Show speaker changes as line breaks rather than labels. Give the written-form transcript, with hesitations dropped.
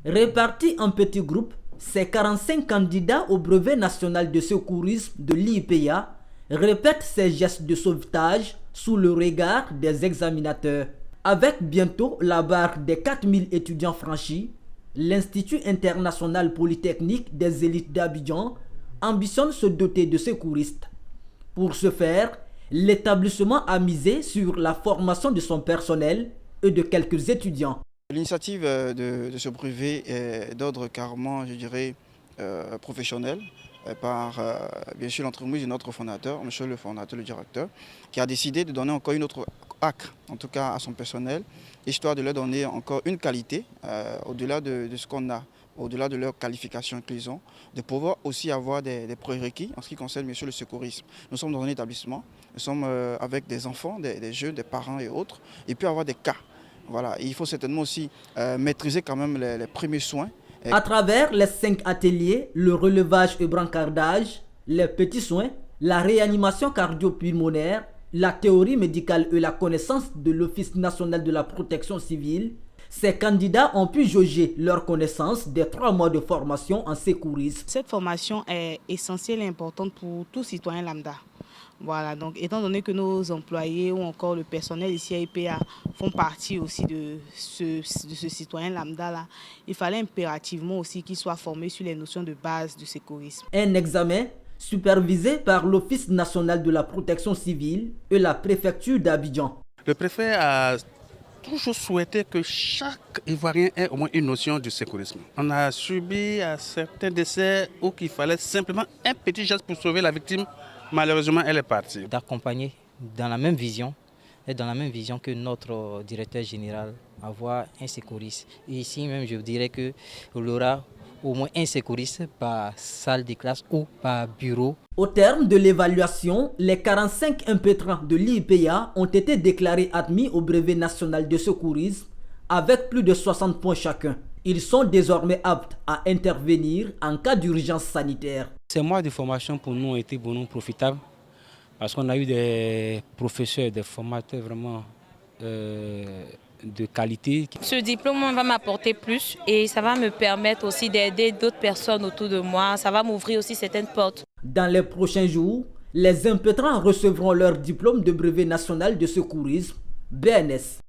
Répartis en petits groupes, ces 45 candidats au brevet national de secourisme de l'IPA répètent ces gestes de sauvetage sous le regard des examinateurs. Avec bientôt la barre des 4000 étudiants franchis, l'Institut international polytechnique des élites d'Abidjan ambitionne se doter de secouristes. Pour ce faire, l'établissement a misé sur la formation de son personnel et de quelques étudiants.
L'initiative de ce brevet est d'ordre carrément, je dirais, professionnel, par bien sûr l'entreprise de notre fondateur, monsieur le fondateur, le directeur, qui a décidé de donner encore une autre acre, en tout cas à son personnel, histoire de leur donner encore une qualité, au-delà de ce qu'on a, au-delà de leurs qualifications qu'ils ont, de pouvoir aussi avoir des prérequis en ce qui concerne bien sûr le secourisme. Nous sommes dans un établissement, nous sommes avec des enfants, des jeunes, des parents et autres, et puis avoir des cas. Voilà, il faut certainement aussi maîtriser quand même les premiers soins.
À travers les 5 ateliers, le relevage et brancardage, les petits soins, la réanimation cardio-pulmonaire, la théorie médicale et la connaissance de l'Office national de la protection civile, ces candidats ont pu jauger leur connaissance des 3 mois de formation en secourisme.
Cette formation est essentielle et importante pour tout citoyen lambda. Voilà, donc étant donné que nos employés ou encore le personnel ici à IPA font partie aussi de ce citoyen lambda-là, il fallait impérativement aussi qu'ils soient formés sur les notions de base du secourisme.
Un examen supervisé par l'Office national de la protection civile et la préfecture d'Abidjan.
Le préfet a toujours souhaité que chaque Ivoirien ait au moins une notion du secourisme. On a subi à certains décès où il fallait simplement un petit geste pour sauver la victime. Malheureusement, elle est partie.
D'accompagner dans la même vision et dans la même vision que notre directeur général, avoir un secouriste. Et ici même, je dirais qu'il y aura au moins un secouriste par salle de classe ou par bureau.
Au terme de l'évaluation, les 45 impétrants de l'IPA ont été déclarés admis au brevet national de secourisme avec plus de 60 points chacun. Ils sont désormais aptes à intervenir en cas d'urgence sanitaire.
Ces mois de formation pour nous ont été pour nous profitables parce qu'on a eu des professeurs, des formateurs vraiment de qualité.
Ce diplôme va m'apporter plus et ça va me permettre aussi d'aider d'autres personnes autour de moi. Ça va m'ouvrir aussi certaines portes.
Dans les prochains jours, les impétrants recevront leur diplôme de brevet national de secourisme, BNS.